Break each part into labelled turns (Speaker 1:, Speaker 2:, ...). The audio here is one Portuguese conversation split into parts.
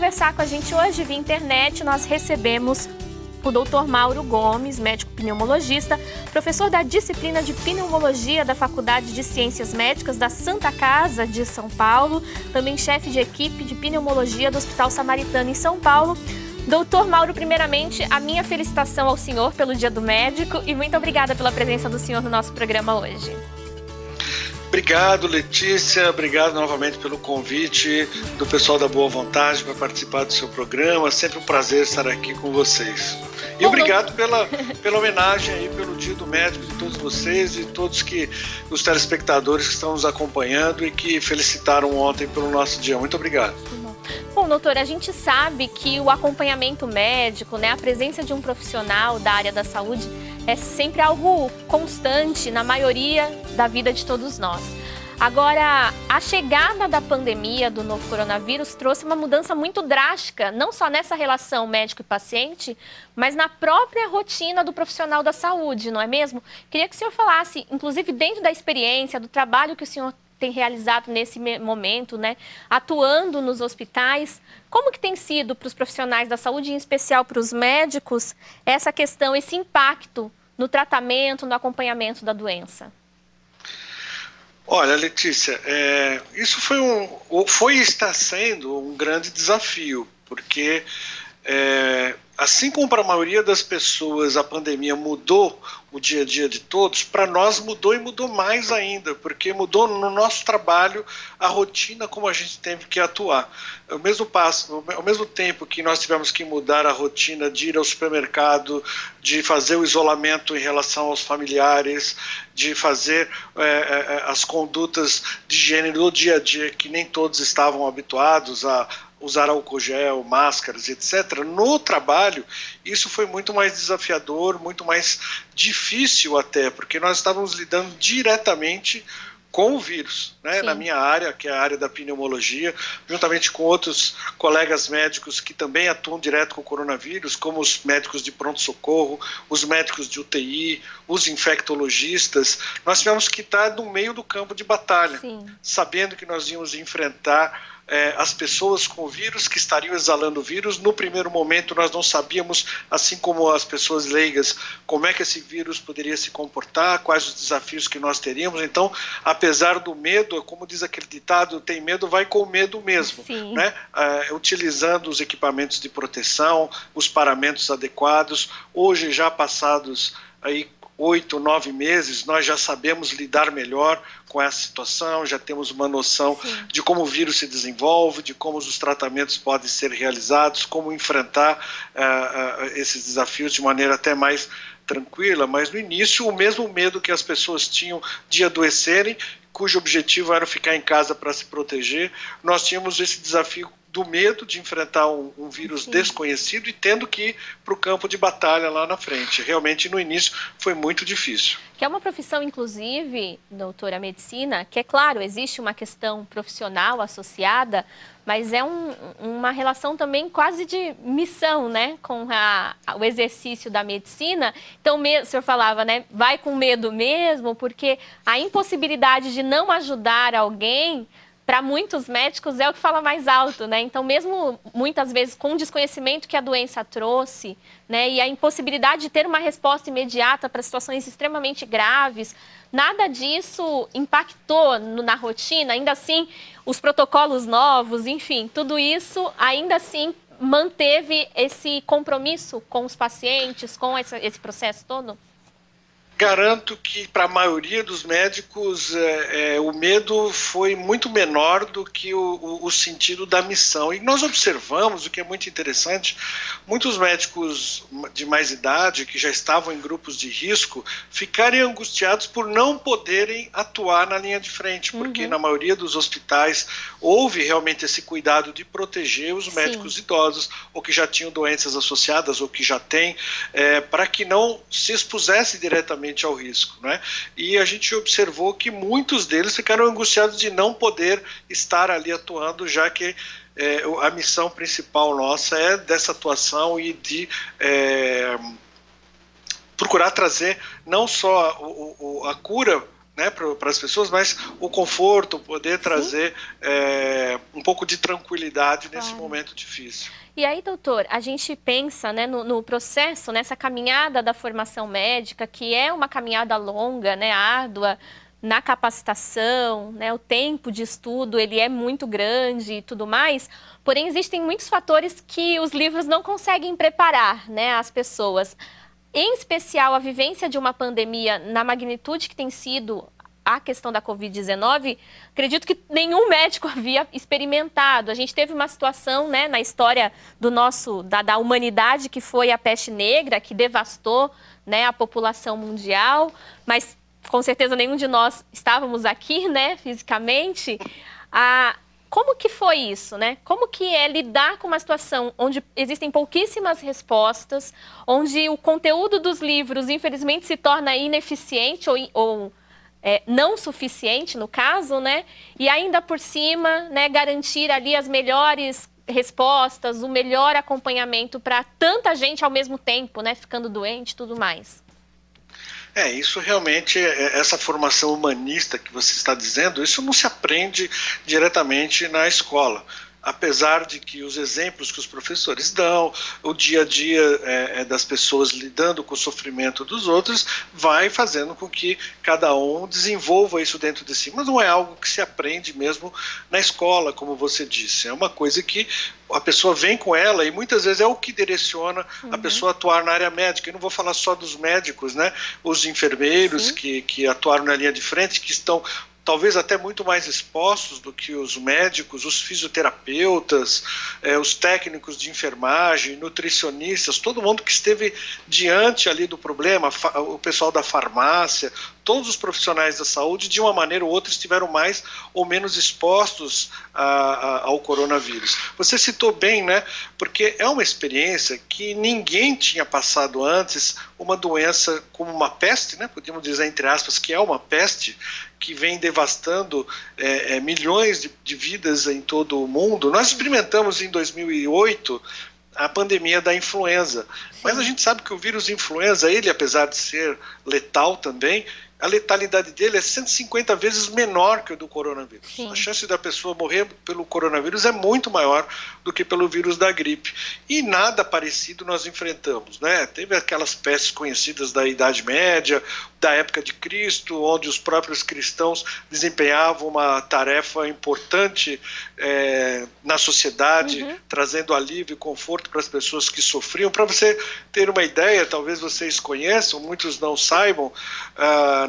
Speaker 1: conversar com a gente hoje via internet, nós recebemos o Dr. Mauro Gomes, médico pneumologista, professor da disciplina de pneumologia da Faculdade de Ciências Médicas da Santa Casa de São Paulo, também chefe de equipe de pneumologia do Hospital Samaritano em São Paulo. Doutor Mauro, primeiramente, a minha felicitação ao senhor pelo Dia do Médico e muito obrigada pela presença do senhor no nosso programa hoje.
Speaker 2: Obrigado, Letícia. Obrigado novamente pelo convite do pessoal da Boa Vontade para participar do seu programa. Sempre um prazer estar aqui com vocês. E obrigado pela homenagem aí, pelo Dia do Médico de todos vocês e todos os telespectadores que estão nos acompanhando e que felicitaram ontem pelo nosso dia. Muito obrigado.
Speaker 1: Bom, doutor, a gente sabe que o acompanhamento médico, né, a presença de um profissional da área da saúde é sempre algo constante na maioria da vida de todos nós. Agora, a chegada da pandemia do novo coronavírus trouxe uma mudança muito drástica, não só nessa relação médico e paciente, mas na própria rotina do profissional da saúde, não é mesmo? Queria que o senhor falasse, inclusive dentro da experiência, do trabalho que o senhor tem realizado nesse momento, né, atuando nos hospitais, como que tem sido para os profissionais da saúde, em especial para os médicos, essa questão, esse impacto no tratamento, no acompanhamento da doença?
Speaker 2: Olha, Letícia, isso foi e está sendo um grande desafio, porque assim como para a maioria das pessoas a pandemia mudou o dia a dia de todos, para nós mudou e mudou mais ainda, porque mudou no nosso trabalho a rotina como a gente teve que atuar. Ao mesmo tempo que nós tivemos que mudar a rotina de ir ao supermercado, de fazer o isolamento em relação aos familiares, de fazer as condutas de higiene do dia a dia que nem todos estavam habituados a usar álcool gel, máscaras, etc. No trabalho, isso foi muito mais desafiador, muito mais difícil até, porque nós estávamos lidando diretamente com o vírus, né? Na minha área, que é a área da pneumologia, juntamente com outros colegas médicos que também atuam direto com o coronavírus, como os médicos de pronto-socorro, os médicos de UTI, os infectologistas, nós tivemos que estar no meio do campo de batalha, sabendo que nós íamos enfrentar as pessoas com o vírus, que estariam exalando o vírus. No primeiro momento nós não sabíamos, assim como as pessoas leigas, como é que esse vírus poderia se comportar, quais os desafios que nós teríamos. Então, apesar do medo, como diz aquele ditado, tem medo, vai com medo mesmo, né? Utilizando os equipamentos de proteção, os paramentos adequados. Hoje, já passados aí 8, 9 meses, nós já sabemos lidar melhor com essa situação, já temos uma noção de como o vírus se desenvolve, de como os tratamentos podem ser realizados, como enfrentar esses desafios de maneira até mais tranquila, mas no início o mesmo medo que as pessoas tinham de adoecerem, cujo objetivo era ficar em casa para se proteger, nós tínhamos esse desafio do medo de enfrentar um vírus desconhecido e tendo que ir para o campo de batalha lá na frente. Realmente, no início, foi muito difícil.
Speaker 1: Que é uma profissão, inclusive, doutora, a medicina, que é claro, existe uma questão profissional associada, mas é uma relação também quase de missão, né, com o exercício da medicina. Então, o senhor falava, né, vai com medo mesmo, porque a impossibilidade de não ajudar alguém, para muitos médicos, é o que fala mais alto, né? Então, mesmo muitas vezes com o desconhecimento que a doença trouxe, né, e a impossibilidade de ter uma resposta imediata para situações extremamente graves, nada disso impactou na rotina. Ainda assim, os protocolos novos, enfim, tudo isso ainda assim manteve esse compromisso com os pacientes, com esse processo todo?
Speaker 2: Garanto que para a maioria dos médicos o medo foi muito menor do que o sentido da missão. E nós observamos, o que é muito interessante, muitos médicos de mais idade, que já estavam em grupos de risco, ficarem angustiados por não poderem atuar na linha de frente, porque na maioria dos hospitais houve realmente esse cuidado de proteger os médicos idosos, ou que já tinham doenças associadas, ou que já têm, para que não se expusesse diretamente ao risco, né? E a gente observou que muitos deles ficaram angustiados de não poder estar ali atuando, já que a missão principal nossa é dessa atuação e de procurar trazer não só a cura, né, para as pessoas, mas o conforto, poder trazer um pouco de tranquilidade nesse momento difícil.
Speaker 1: E aí, doutor, a gente pensa, né, no processo, nessa caminhada da formação médica, que é uma caminhada longa, né, árdua, na capacitação, né, o tempo de estudo ele é muito grande e tudo mais, porém existem muitos fatores que os livros não conseguem preparar, né, as pessoas. Em especial, a vivência de uma pandemia na magnitude que tem sido a questão da Covid-19, acredito que nenhum médico havia experimentado. A gente teve uma situação, né, na história da humanidade, que foi a peste negra, que devastou, né, a população mundial, mas com certeza nenhum de nós estávamos aqui, né, fisicamente. Como que foi isso, né? Como que é lidar com uma situação onde existem pouquíssimas respostas, onde o conteúdo dos livros, infelizmente, se torna ineficiente ou não suficiente, no caso, né? E ainda por cima, né, garantir ali as melhores respostas, o melhor acompanhamento para tanta gente ao mesmo tempo, né? Ficando doente e tudo mais.
Speaker 2: Isso realmente, essa formação humanista que você está dizendo, isso não se aprende diretamente na escola. Apesar de que os exemplos que os professores dão, o dia a dia das pessoas lidando com o sofrimento dos outros, vai fazendo com que cada um desenvolva isso dentro de si. Mas não é algo que se aprende mesmo na escola, como você disse. É uma coisa que a pessoa vem com ela e muitas vezes é o que direciona a pessoa a atuar na área médica. Eu não vou falar só dos médicos, né? Os enfermeiros que atuaram na linha de frente, que estão talvez até muito mais expostos do que os médicos, os fisioterapeutas, os técnicos de enfermagem, nutricionistas, todo mundo que esteve diante ali do problema, o pessoal da farmácia, todos os profissionais da saúde, de uma maneira ou outra, estiveram mais ou menos expostos ao coronavírus. Você citou bem, né? Porque é uma experiência que ninguém tinha passado antes, uma doença como uma peste, né? Podemos dizer, entre aspas, que é uma peste, que vem devastando milhões de vidas em todo o mundo. Nós experimentamos em 2008 a pandemia da influenza, mas a gente sabe que o vírus influenza, ele, apesar de ser letal também, a letalidade dele é 150 vezes menor que o do coronavírus. Sim. A chance da pessoa morrer pelo coronavírus é muito maior do que pelo vírus da gripe. E nada parecido nós enfrentamos, né? Teve aquelas pestes conhecidas da Idade Média, da época de Cristo, onde os próprios cristãos desempenhavam uma tarefa importante na sociedade, trazendo alívio e conforto para as pessoas que sofriam. Para você ter uma ideia, talvez vocês conheçam, muitos não saibam,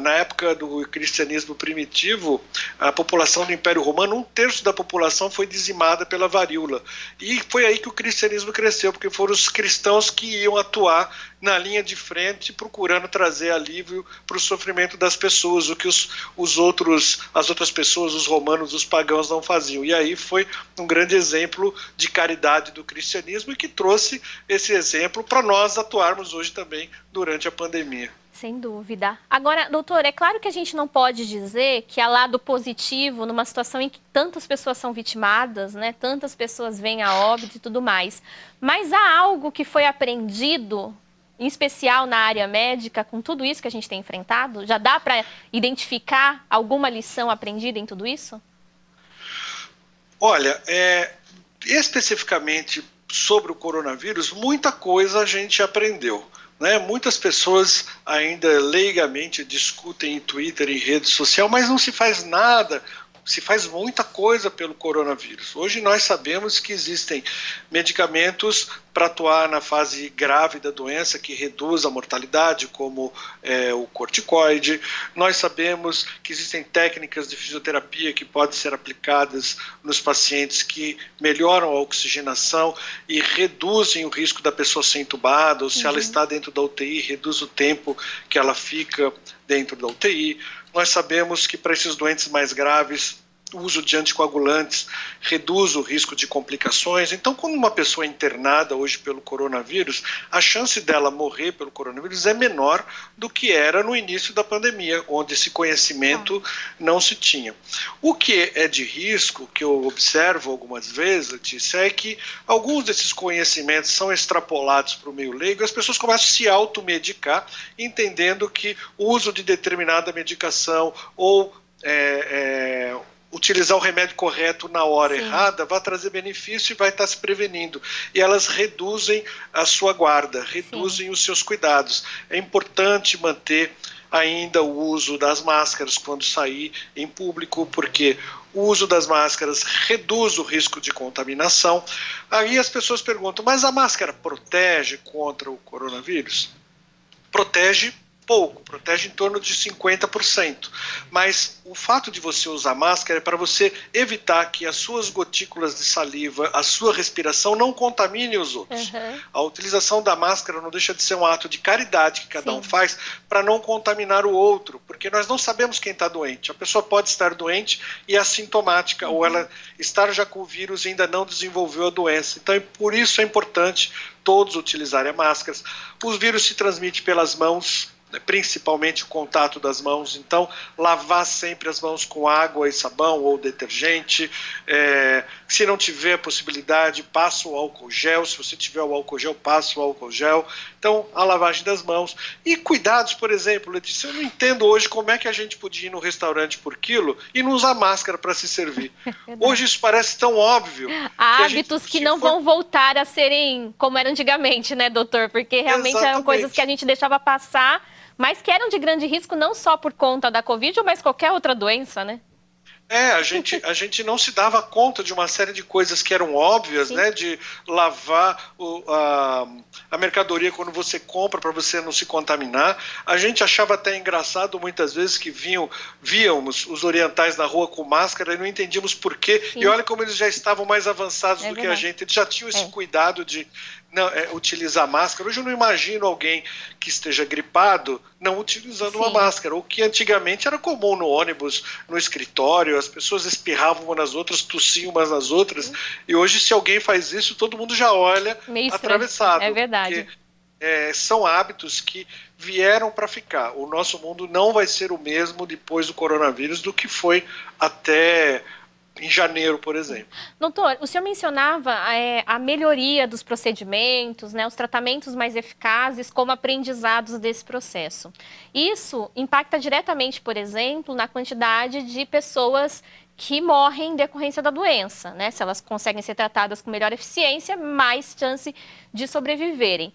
Speaker 2: na época do cristianismo primitivo, a população do Império Romano, 1/3 da população foi dizimada pela varíola. E foi aí que o cristianismo cresceu, porque foram os cristãos que iam atuar na linha de frente, procurando trazer alívio para o sofrimento das pessoas, o que as outras pessoas, os romanos, os pagãos não faziam. E aí foi um grande exemplo de caridade do cristianismo e que trouxe esse exemplo para nós atuarmos hoje também durante a pandemia.
Speaker 1: Sem dúvida. Agora, doutor, é claro que a gente não pode dizer que há lado positivo numa situação em que tantas pessoas são vitimadas, né? Tantas pessoas vêm a óbito e tudo mais. Mas há algo que foi aprendido, em especial na área médica, com tudo isso que a gente tem enfrentado? Já dá para identificar alguma lição aprendida em tudo isso?
Speaker 2: Olha, especificamente sobre o coronavírus, muita coisa a gente aprendeu. Muitas pessoas ainda leigamente discutem em Twitter, em rede social, mas não se faz nada, se faz muita coisa pelo coronavírus. Hoje nós sabemos que existem medicamentos para atuar na fase grave da doença, que reduz a mortalidade, como o corticoide. Nós sabemos que existem técnicas de fisioterapia que podem ser aplicadas nos pacientes que melhoram a oxigenação e reduzem o risco da pessoa ser entubada, ou se ela está dentro da UTI, reduz o tempo que ela fica dentro da UTI. Nós sabemos que para esses doentes mais graves o uso de anticoagulantes reduz o risco de complicações. Então, quando uma pessoa é internada hoje pelo coronavírus, a chance dela morrer pelo coronavírus é menor do que era no início da pandemia, onde esse conhecimento não se tinha. O que é de risco, que eu observo algumas vezes, Letícia, é que alguns desses conhecimentos são extrapolados para o meio leigo e as pessoas começam a se automedicar, entendendo que o uso de determinada medicação ou utilizar o remédio correto na hora errada vai trazer benefício e vai estar se prevenindo. E elas reduzem a sua guarda, reduzem os seus cuidados. É importante manter ainda o uso das máscaras quando sair em público, porque o uso das máscaras reduz o risco de contaminação. Aí as pessoas perguntam, mas a máscara protege contra o coronavírus? Protege pouco, protege em torno de 50%, mas o fato de você usar máscara é para você evitar que as suas gotículas de saliva, a sua respiração não contamine os outros. A utilização da máscara não deixa de ser um ato de caridade que cada um faz para não contaminar o outro, porque nós não sabemos quem está doente. A pessoa pode estar doente e assintomática, ou ela estar já com o vírus e ainda não desenvolveu a doença. Então, por isso é importante todos utilizarem máscaras. Os vírus se transmitem pelas mãos, principalmente o contato das mãos, então lavar sempre as mãos com água e sabão ou detergente, se não tiver possibilidade, passa o álcool gel, se você tiver o álcool gel, passa o álcool gel, então a lavagem das mãos. E cuidados, por exemplo, Letícia, eu não entendo hoje como é que a gente podia ir no restaurante por quilo e não usar máscara para se servir. Hoje isso parece tão óbvio.
Speaker 1: Há hábitos que não vão voltar a serem como era antigamente, né, doutor? Porque realmente eram coisas que a gente deixava passar, mas que eram de grande risco não só por conta da Covid, mas qualquer outra doença, né?
Speaker 2: A gente não se dava conta de uma série de coisas que eram óbvias, né? De lavar a mercadoria quando você compra para você não se contaminar. A gente achava até engraçado muitas vezes que víamos os orientais na rua com máscara e não entendíamos por quê. E olha como eles já estavam mais avançados do que a gente. Eles já tinham esse cuidado de utilizar máscara. Hoje eu não imagino alguém que esteja gripado não utilizando uma máscara, o que antigamente era comum no ônibus, no escritório, as pessoas espirravam umas nas outras, tossiam umas nas outras, e hoje se alguém faz isso, todo mundo já olha meio atravessado.
Speaker 1: É verdade.
Speaker 2: Porque, são hábitos que vieram para ficar. O nosso mundo não vai ser o mesmo depois do coronavírus do que foi até em janeiro, por exemplo.
Speaker 1: Doutor, o senhor mencionava a melhoria dos procedimentos, né, os tratamentos mais eficazes como aprendizados desse processo. Isso impacta diretamente, por exemplo, na quantidade de pessoas que morrem em decorrência da doença, né? Se elas conseguem ser tratadas com melhor eficiência, mais chance de sobreviverem.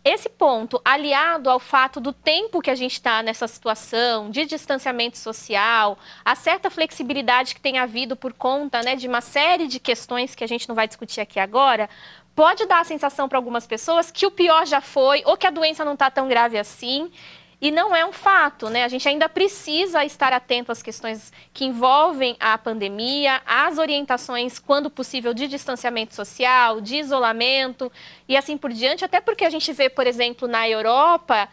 Speaker 1: Esse ponto, aliado ao fato do tempo que a gente está nessa situação de distanciamento social, a certa flexibilidade que tem havido por conta, né, de uma série de questões que a gente não vai discutir aqui agora, pode dar a sensação para algumas pessoas que o pior já foi ou que a doença não está tão grave assim. E não é um fato, né? A gente ainda precisa estar atento às questões que envolvem a pandemia, às orientações, quando possível, de distanciamento social, de isolamento e assim por diante, até porque a gente vê, por exemplo, na Europa,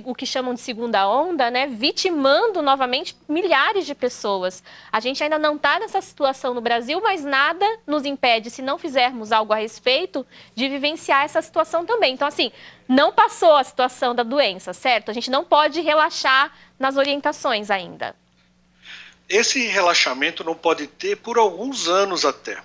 Speaker 1: o que chamam de segunda onda, né? Vitimando novamente milhares de pessoas. A gente ainda não está nessa situação no Brasil, mas nada nos impede, se não fizermos algo a respeito, de vivenciar essa situação também. Então, assim, não passou a situação da doença, certo? A gente não pode relaxar nas orientações ainda.
Speaker 2: Esse relaxamento não pode ter por alguns anos até.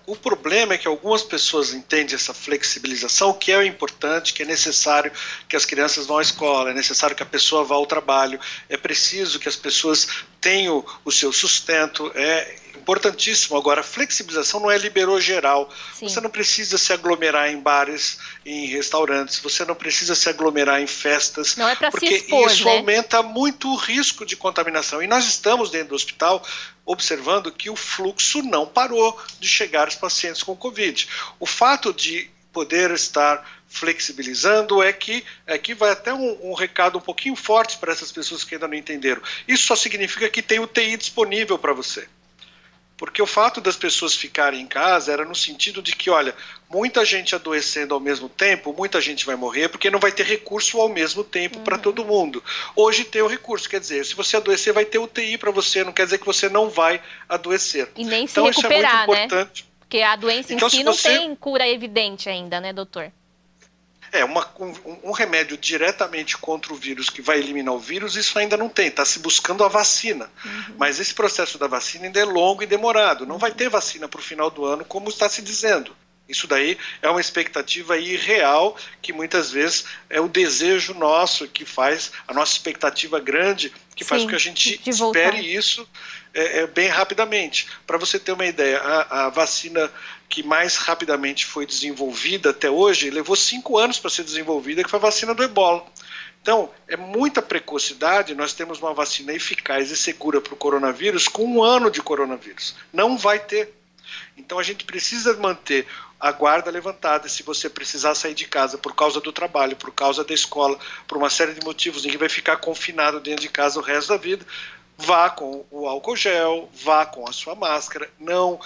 Speaker 2: O problema é que algumas pessoas entendem essa flexibilização, que é importante, que é necessário que as crianças vão à escola, é necessário que a pessoa vá ao trabalho, é preciso que as pessoas tenham o seu sustento, é importantíssimo. Agora, a flexibilização não é liberou geral. Sim. Você não precisa se aglomerar em bares, em restaurantes, você não precisa se aglomerar em festas,
Speaker 1: não é para
Speaker 2: porque
Speaker 1: se expor,
Speaker 2: isso aumenta muito o risco de contaminação. E nós estamos dentro do hospital observando que o fluxo não parou de chegar os pacientes com Covid. O fato de poder estar flexibilizando é que aqui vai até um recado um pouquinho forte para essas pessoas que ainda não entenderam. Isso só significa que tem UTI disponível para você. Porque o fato das pessoas ficarem em casa era no sentido de que, olha, muita gente adoecendo ao mesmo tempo, muita gente vai morrer porque não vai ter recurso ao mesmo tempo para todo mundo. Hoje tem o recurso, quer dizer, se você adoecer vai ter UTI para você, não quer dizer que você não vai adoecer.
Speaker 1: E nem se
Speaker 2: então
Speaker 1: recuperar,
Speaker 2: isso é muito importante.
Speaker 1: Né? Porque a doença
Speaker 2: então,
Speaker 1: em si não tem cura evidente ainda, né, doutor?
Speaker 2: Um remédio diretamente contra o vírus que vai eliminar o vírus, isso ainda não tem, está se buscando a vacina. Mas esse processo da vacina ainda é longo e demorado. Não vai ter vacina para o final do ano, como está se dizendo. Isso daí é uma expectativa irreal, que muitas vezes é o desejo nosso, que faz a nossa expectativa grande, que faz com que a gente espere isso bem rapidamente. Para você ter uma ideia, a vacina que mais rapidamente foi desenvolvida até hoje, levou 5 anos para ser desenvolvida, que foi a vacina do Ebola. Então, é muita precocidade, nós temos uma vacina eficaz e segura para o coronavírus com 1 ano de coronavírus. Não vai ter. Então, a gente precisa manter a guarda levantada. Se você precisar sair de casa por causa do trabalho, por causa da escola, por uma série de motivos, ninguém vai ficar confinado dentro de casa o resto da vida, vá com o álcool gel, vá com a sua máscara, não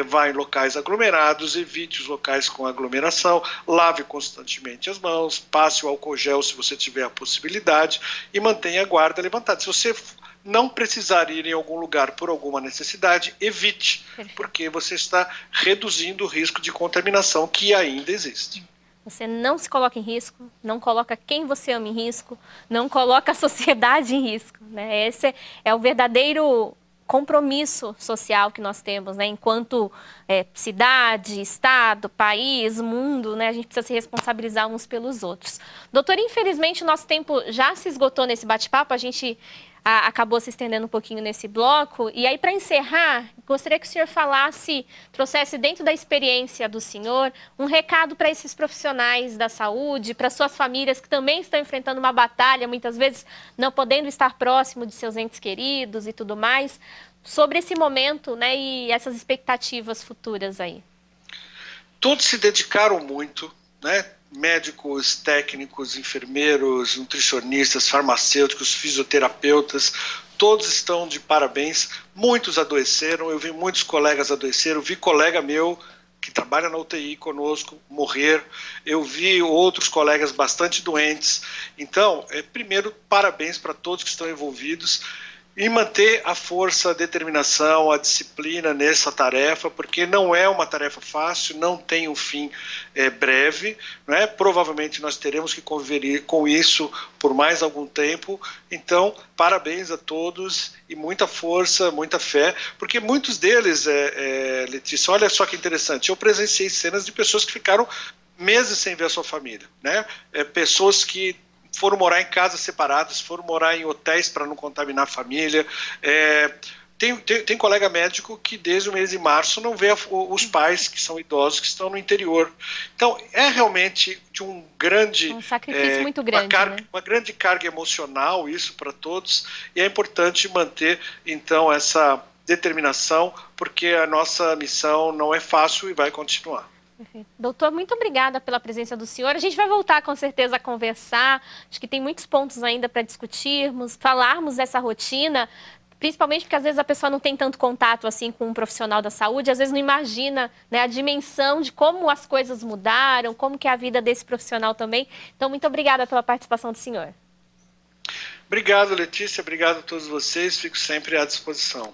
Speaker 2: vá em locais aglomerados, evite os locais com aglomeração, lave constantemente as mãos, passe o álcool gel se você tiver a possibilidade e mantenha a guarda levantada. Se você não precisar ir em algum lugar por alguma necessidade, evite, porque você está reduzindo o risco de contaminação que ainda existe.
Speaker 1: Você não se coloca em risco, não coloca quem você ama em risco, não coloca a sociedade em risco, né? Esse é o verdadeiro compromisso social que nós temos, né? Enquanto cidade, estado, país, mundo, né? A gente precisa se responsabilizar uns pelos outros. Doutor, infelizmente o nosso tempo já se esgotou nesse bate-papo, a gente acabou se estendendo um pouquinho nesse bloco. E aí, para encerrar, gostaria que o senhor trouxesse dentro da experiência do senhor, um recado para esses profissionais da saúde, para suas famílias que também estão enfrentando uma batalha, muitas vezes não podendo estar próximo de seus entes queridos e tudo mais, sobre esse momento, né, e essas expectativas futuras aí.
Speaker 2: Todos se dedicaram muito, né? Médicos, técnicos, enfermeiros, nutricionistas, farmacêuticos, fisioterapeutas, todos estão de parabéns. Muitos adoeceram, eu vi muitos colegas adoeceram, vi colega meu que trabalha na UTI conosco morrer, eu vi outros colegas bastante doentes. Então, primeiro, parabéns para todos que estão envolvidos e manter a força, a determinação, a disciplina nessa tarefa, porque não é uma tarefa fácil, não tem um fim breve, né? Provavelmente nós teremos que conviver com isso por mais algum tempo. Então, parabéns a todos e muita força, muita fé, porque muitos deles, Letícia, olha só que interessante, eu presenciei cenas de pessoas que ficaram meses sem ver a sua família, né? Pessoas que foram morar em casas separadas, foram morar em hotéis para não contaminar a família. Tem colega médico que desde o mês de março não vê os pais que são idosos, que estão no interior. Então, é realmente de um
Speaker 1: sacrifício muito grande,
Speaker 2: uma grande carga emocional isso para todos, e é importante manter, então, essa determinação, porque a nossa missão não é fácil e vai continuar.
Speaker 1: Perfeito. Doutor, muito obrigada pela presença do senhor. A gente vai voltar com certeza a conversar. Acho que tem muitos pontos ainda para discutirmos, falarmos dessa rotina, principalmente porque às vezes a pessoa não tem tanto contato assim com um profissional da saúde, às vezes não imagina, né, a dimensão de como as coisas mudaram, como que é a vida desse profissional também. Então, muito obrigada pela participação do senhor.
Speaker 2: Obrigado, Letícia. Obrigado a todos vocês. Fico sempre à disposição.